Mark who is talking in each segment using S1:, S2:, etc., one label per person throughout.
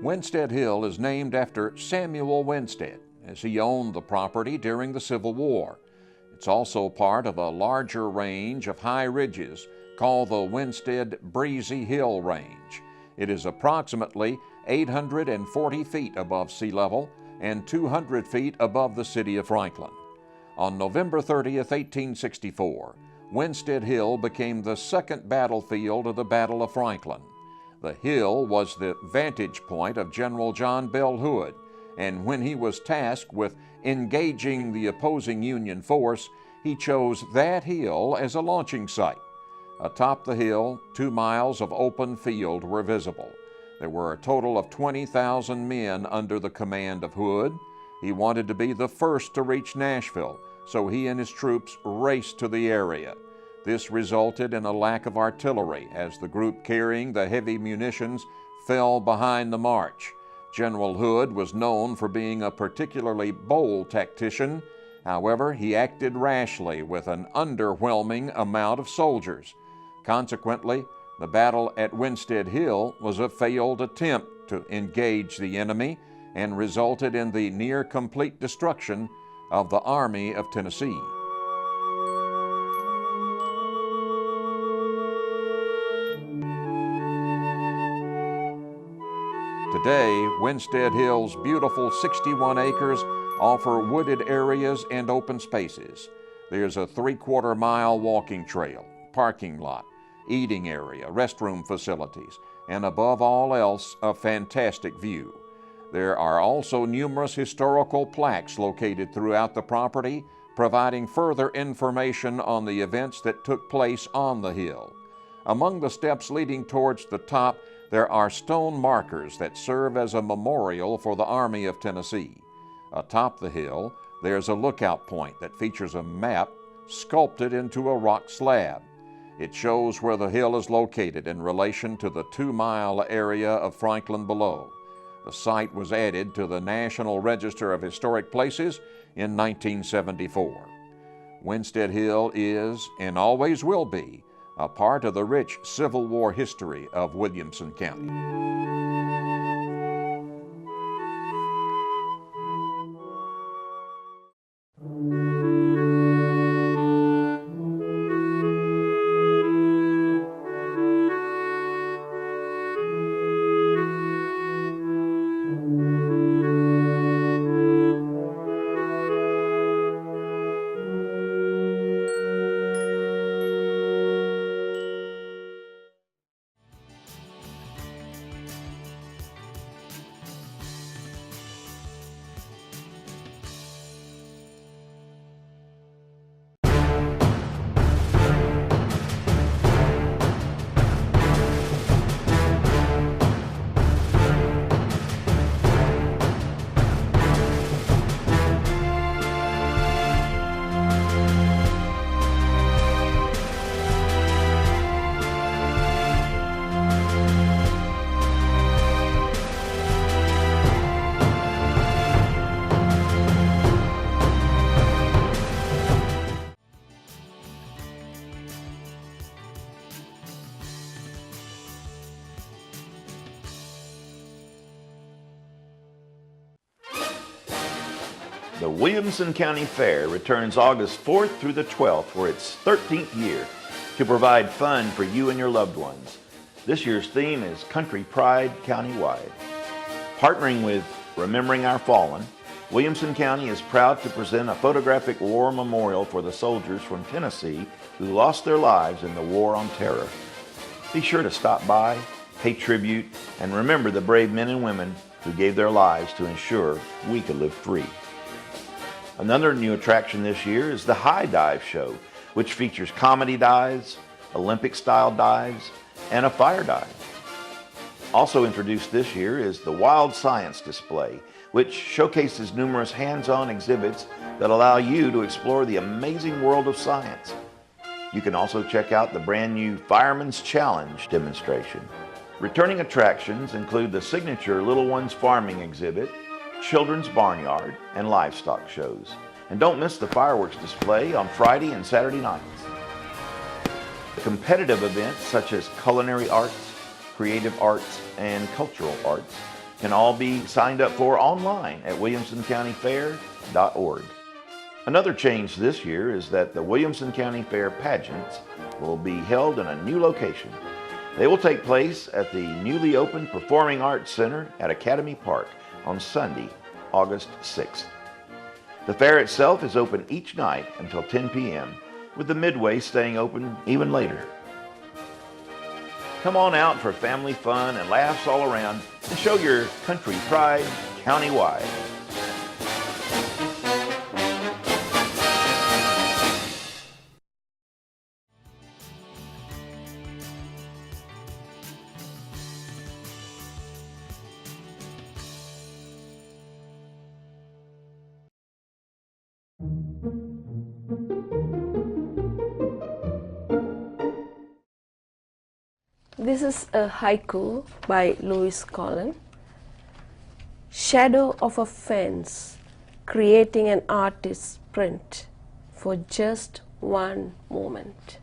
S1: Winstead Hill is named after Samuel Winstead, as he owned the property during the Civil War. It's also part of a larger range of high ridges called the Winstead Breezy Hill Range. It is approximately 840 feet above sea level and 200 feet above the city of Franklin. On November 30th, 1864, Winstead Hill became the second battlefield of the Battle of Franklin. The hill was the vantage point of General John Bell Hood, and when he was tasked with engaging the opposing Union force, he chose that hill as a launching site. Atop the hill, 2 miles of open field were visible. There were a total of 20,000 men under the command of Hood. He wanted to be the first to reach Nashville, so he and his troops raced to the area. This resulted in a lack of artillery as the group carrying the heavy munitions fell behind the march. General Hood was known for being a particularly bold tactician. However, he acted rashly with an underwhelming amount of soldiers. Consequently, the battle at Winstead Hill was a failed attempt to engage the enemy and resulted in the near complete destruction of the Army of Tennessee. Today, Winstead Hill's beautiful 61 acres offer wooded areas and open spaces. There's a 3/4 mile walking trail, parking lot, eating area, restroom facilities, and above all else, a fantastic view. There are also numerous historical plaques located throughout the property, providing further information on the events that took place on the hill. Among the steps leading towards the top, there are stone markers that serve as a memorial for the Army of Tennessee. Atop the hill, there's a lookout point that features a map sculpted into a rock slab. It shows where the hill is located in relation to the 2-mile area of Franklin below. The site was added to the National Register of Historic Places in 1974. Winstead Hill is, and always will be, a part of the rich Civil War history of Williamson County.
S2: The Williamson County Fair returns August 4th through the 12th for its 13th year to provide fun for you and your loved ones. This year's theme is Country Pride Countywide. Partnering with Remembering Our Fallen, Williamson County is proud to present a photographic war memorial for the soldiers from Tennessee who lost their lives in the War on Terror. Be sure to stop by, pay tribute, and remember the brave men and women who gave their lives to ensure we could live free. Another new attraction this year is the High Dive Show, which features comedy dives, Olympic-style dives, and a fire dive. Also introduced this year is the Wild Science Display, which showcases numerous hands-on exhibits that allow you to explore the amazing world of science. You can also check out the brand new Fireman's Challenge demonstration. Returning attractions include the signature Little Ones Farming exhibit, children's barnyard, and livestock shows. And don't miss the fireworks display on Friday and Saturday nights. Competitive events such as culinary arts, creative arts, and cultural arts can all be signed up for online at williamsoncountyfair.org. Another change this year is that the Williamson County Fair pageants will be held in a new location. They will take place at the newly opened Performing Arts Center at Academy Park on Sunday, August 6th. The fair itself is open each night until 10 p.m., with the midway staying open even later. Come on out for family fun and laughs all around and show your country pride countywide.
S3: This is a haiku by Lewis Collin. Shadow of a fence, creating an artist's print for just one moment.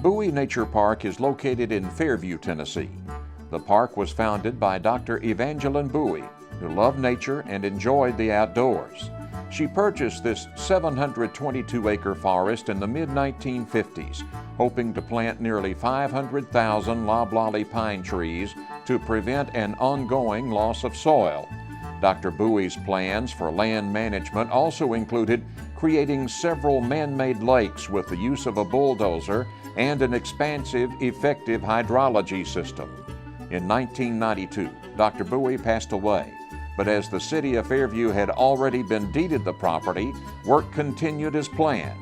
S1: Bowie Nature Park is located in Fairview, Tennessee. The park was founded by Dr. Evangeline Bowie, who loved nature and enjoyed the outdoors. She purchased this 722-acre forest in the mid-1950s, hoping to plant nearly 500,000 loblolly pine trees to prevent an ongoing loss of soil. Dr. Bowie's plans for land management also included creating several man-made lakes with the use of a bulldozer and an expansive, effective hydrology system. In 1992, Dr. Bowie passed away, but as the city of Fairview had already been deeded the property, work continued as planned.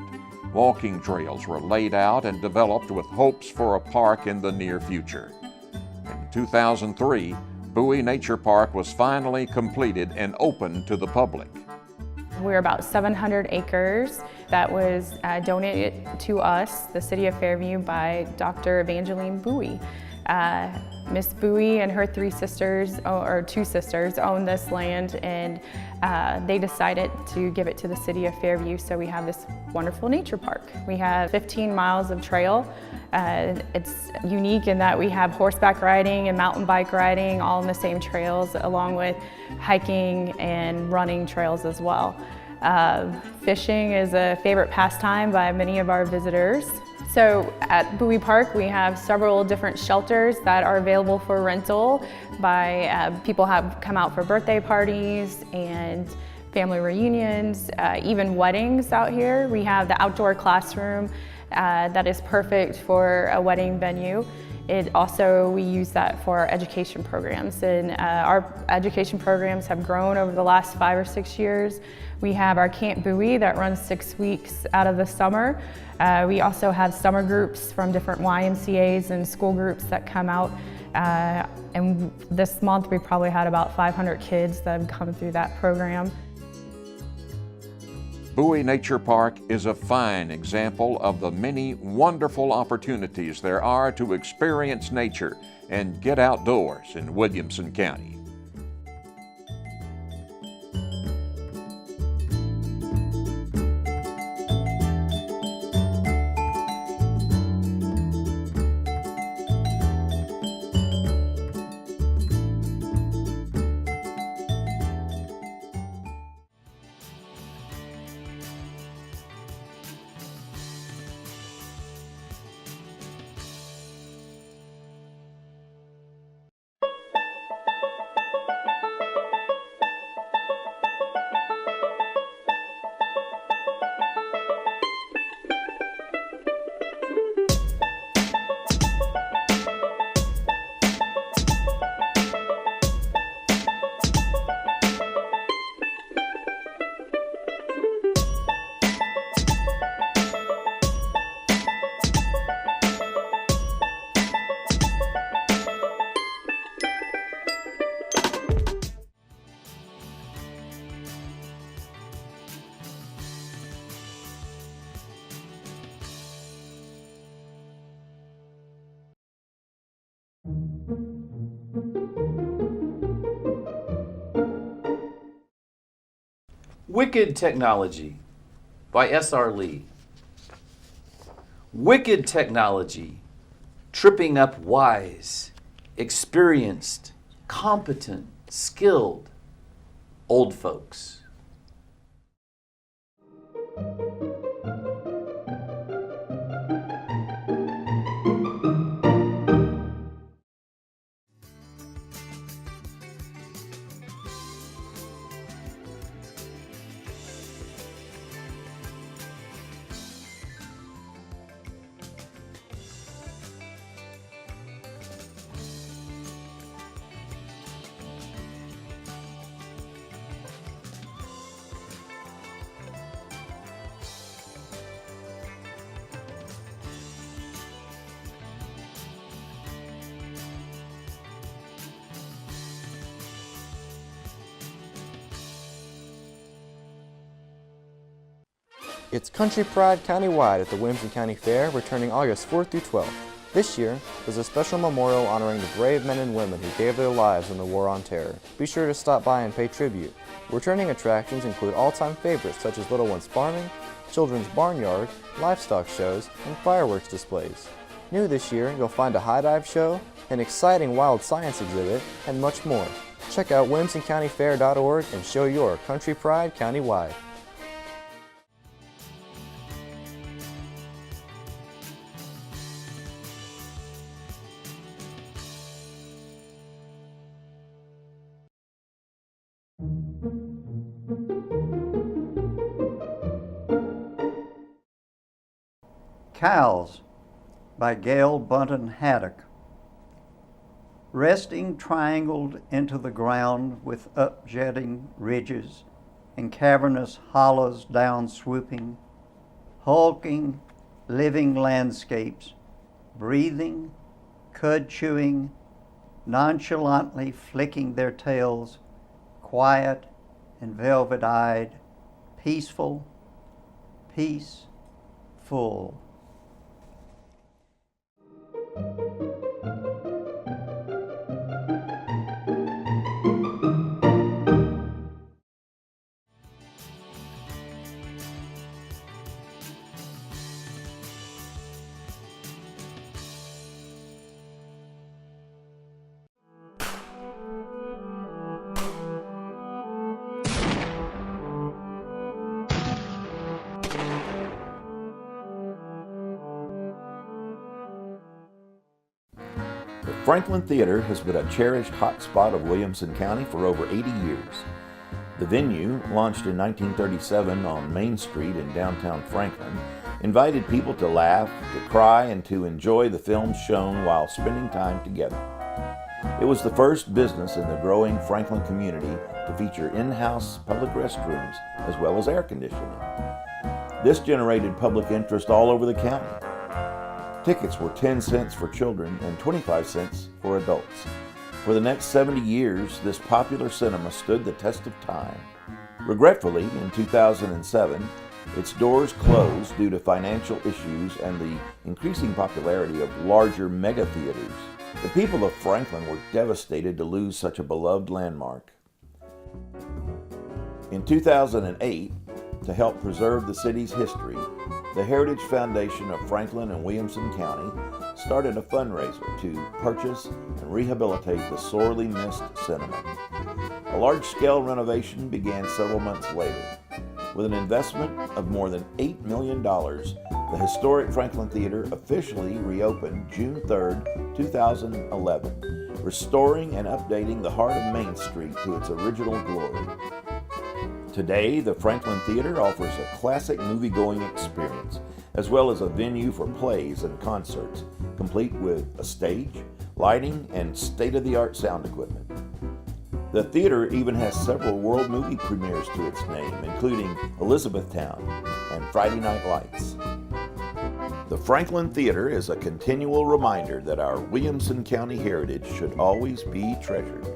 S1: Walking trails were laid out and developed with hopes for a park in the near future. In 2003, Bowie Nature Park was finally completed and opened to the public.
S4: We're about 700 acres that was donated to us, the city of Fairview, by Dr. Evangeline Bowie. Miss Bowie and her two sisters own this land, and they decided to give it to the city of Fairview, so we have this wonderful nature park. We have 15 miles of trail. It's unique in that we have horseback riding and mountain bike riding all on the same trails, along with hiking and running trails as well. Fishing is a favorite pastime by many of our visitors. So at Bowie Park, we have several different shelters that are available for rental by people have come out for birthday parties and family reunions, even weddings out here. We have the outdoor classroom that is perfect for a wedding venue. We use that for our education programs, and our education programs have grown over the last 5 or 6 years. We have our Camp Bowie that runs 6 weeks out of the summer. We also have summer groups from different YMCAs and school groups that come out. And this month we probably had about 500 kids that have come through that program.
S1: Bowie Nature Park is a fine example of the many wonderful opportunities there are to experience nature and get outdoors in Williamson County.
S5: Wicked Technology by S.R. Lee. Wicked technology, tripping up wise, experienced, competent, skilled, old folks.
S6: It's Country Pride countywide at the Williamson County Fair, returning August 4th through 12th. This year, there's a special memorial honoring the brave men and women who gave their lives in the War on Terror. Be sure to stop by and pay tribute. Returning attractions include all-time favorites such as Little One's Farming, children's barnyard, livestock shows, and fireworks displays. New this year, you'll find a high dive show, an exciting wild science exhibit, and much more. Check out WilliamsonCountyFair.org and show your country pride countywide.
S7: Cows by Gail Bunton Haddock. Resting triangled into the ground with upjetting ridges and cavernous hollows down swooping, hulking, living landscapes, breathing, cud chewing, nonchalantly flicking their tails, quiet and velvet-eyed, peaceful, peaceful.
S2: The Franklin Theater has been a cherished hotspot of Williamson County for over 80 years. The venue, launched in 1937 on Main Street in downtown Franklin, invited people to laugh, to cry, and to enjoy the films shown while spending time together. It was the first business in the growing Franklin community to feature in-house public restrooms as well as air conditioning. This generated public interest all over the county. Tickets were 10 cents for children and 25 cents for adults. For the next 70 years, this popular cinema stood the test of time. Regretfully, in 2007, its doors closed due to financial issues and the increasing popularity of larger mega theaters. The people of Franklin were devastated to lose such a beloved landmark. In 2008, to help preserve the city's history, the Heritage Foundation of Franklin and Williamson County started a fundraiser to purchase and rehabilitate the sorely missed cinema. A large-scale renovation began several months later. With an investment of more than $8 million, the historic Franklin Theater officially reopened June 3, 2011, restoring and updating the heart of Main Street to its original glory. Today, the Franklin Theater offers a classic movie-going experience, as well as a venue for plays and concerts, complete with a stage, lighting, and state-of-the-art sound equipment. The theater even has several world movie premieres to its name, including Elizabethtown and Friday Night Lights. The Franklin Theater is a continual reminder that our Williamson County heritage should always be treasured.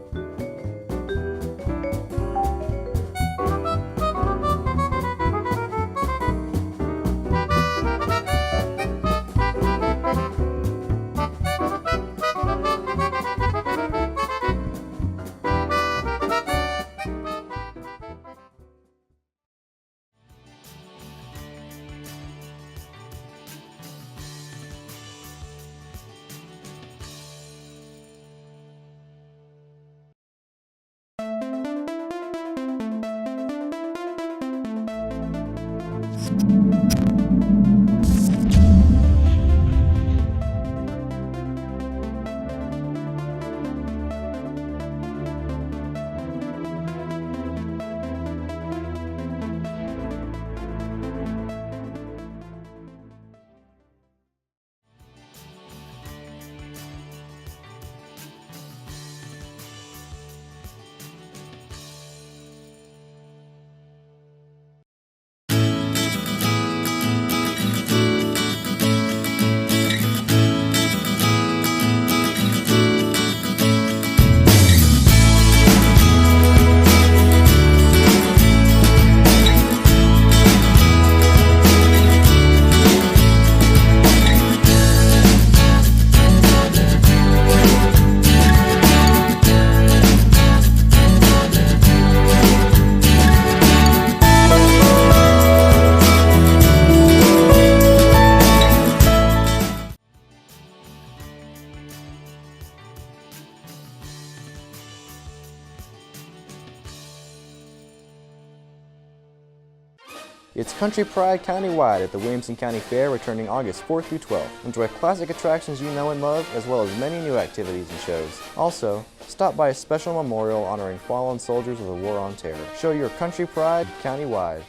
S6: Country Pride countywide at the Williamson County Fair, returning August 4th through 12th. Enjoy classic attractions you know and love, as well as many new activities and shows. Also, stop by a special memorial honoring fallen soldiers of the War on Terror. Show your country pride countywide.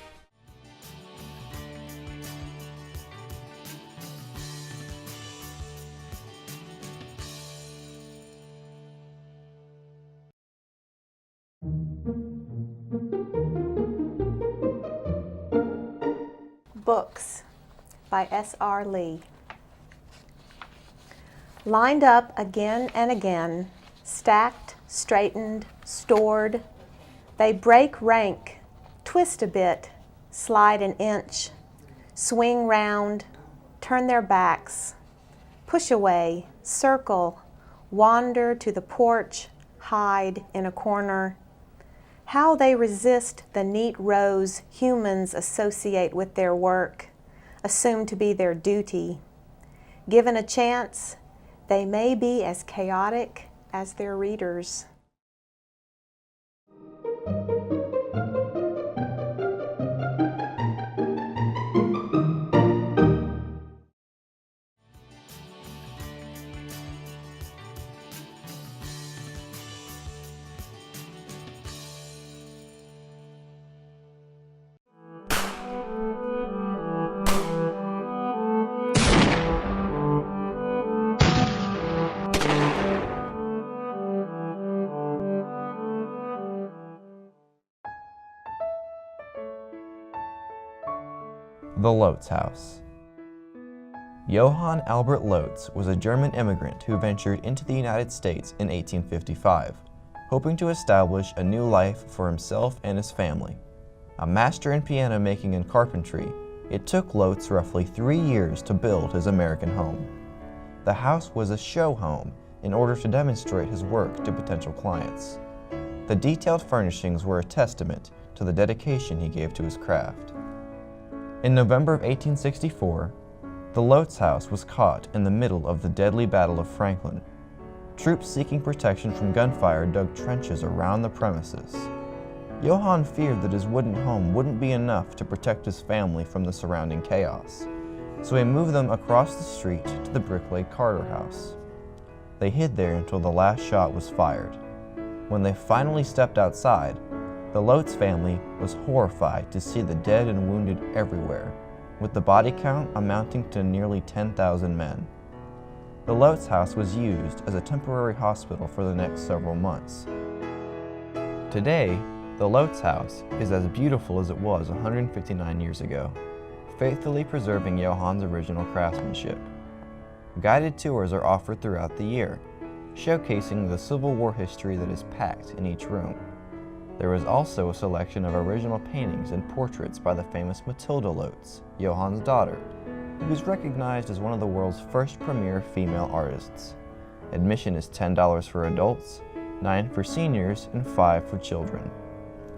S8: Books by S.R. Lee. Lined up again and again, stacked, straightened, stored, they break rank, twist a bit, slide an inch, swing round, turn their backs, push away, circle, wander to the porch, hide in a corner. How they resist the neat rows humans associate with their work, assume to be their duty. Given a chance, they may be as chaotic as their readers.
S6: The Lotz House. Johann Albert Lotz was a German immigrant who ventured into the United States in 1855, hoping to establish a new life for himself and his family. A master in piano making and carpentry, it took Lotz roughly 3 years to build his American home. The house was a show home in order to demonstrate his work to potential clients. The detailed furnishings were a testament to the dedication he gave to his craft. In November of 1864, the Lotz house was caught in the middle of the deadly Battle of Franklin. Troops seeking protection from gunfire dug trenches around the premises. Johann feared that his wooden home wouldn't be enough to protect his family from the surrounding chaos, so he moved them across the street to the brick-laid Carter house. They hid there until the last shot was fired. When they finally stepped outside, the Lotz family was horrified to see the dead and wounded everywhere, with the body count amounting to nearly 10,000 men. The Lotz house was used as a temporary hospital for the next several months. Today, the Lotz house is as beautiful as it was 159 years ago, faithfully preserving Johann's original craftsmanship. Guided tours are offered throughout the year, showcasing the Civil War history that is packed in each room. There is also a selection of original paintings and portraits by the famous Matilda Lotz, Johann's daughter, who is recognized as one of the world's first premier female artists. Admission is $10 for adults, $9 for seniors, and $5 for children.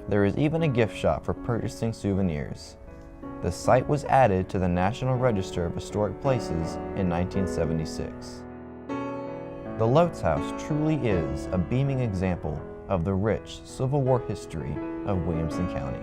S6: There is even a gift shop for purchasing souvenirs. The site was added to the National Register of Historic Places in 1976. The Lotz house truly is a beaming example of the rich Civil War history of Williamson County.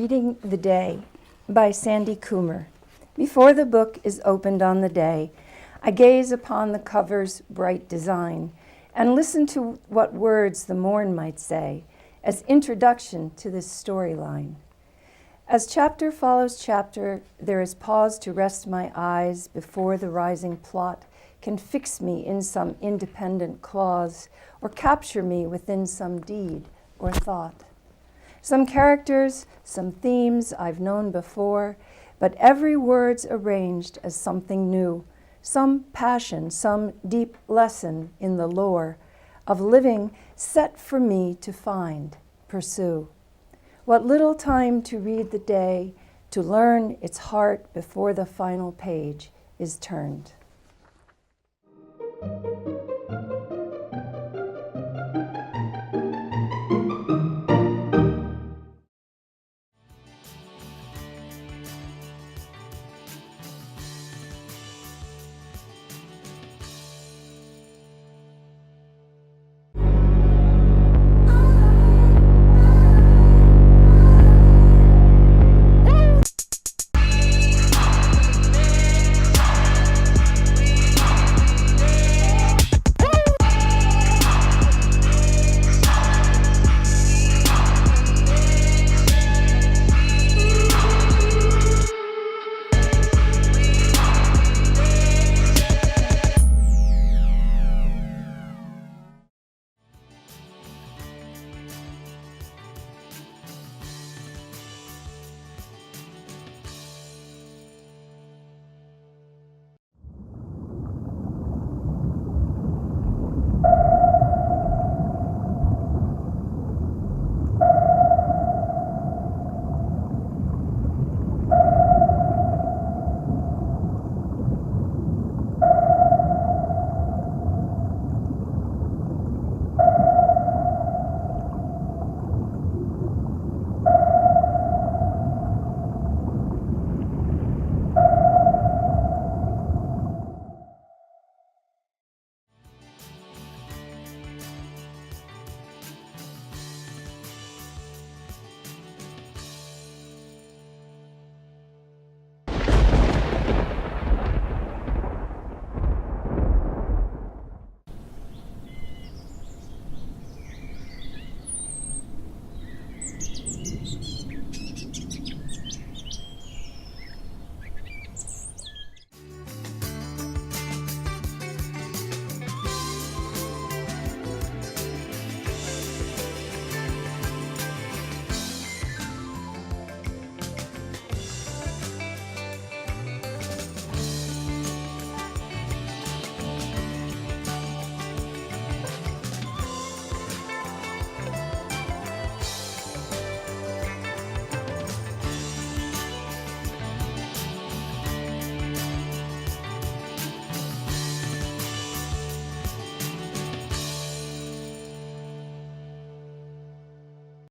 S9: Reading the Day by Sandy Coomer. Before the book is opened on the day, I gaze upon the cover's bright design and listen to what words the morn might say as introduction to this storyline. As chapter follows chapter, there is pause to rest my eyes before the rising plot can fix me in some independent clause or capture me within some deed or thought. Some characters, some themes I've known before, but every word's arranged as something new, some passion, some deep lesson in the lore of living set for me to find, pursue. What little time to read the day, to learn its heart before the final page is turned.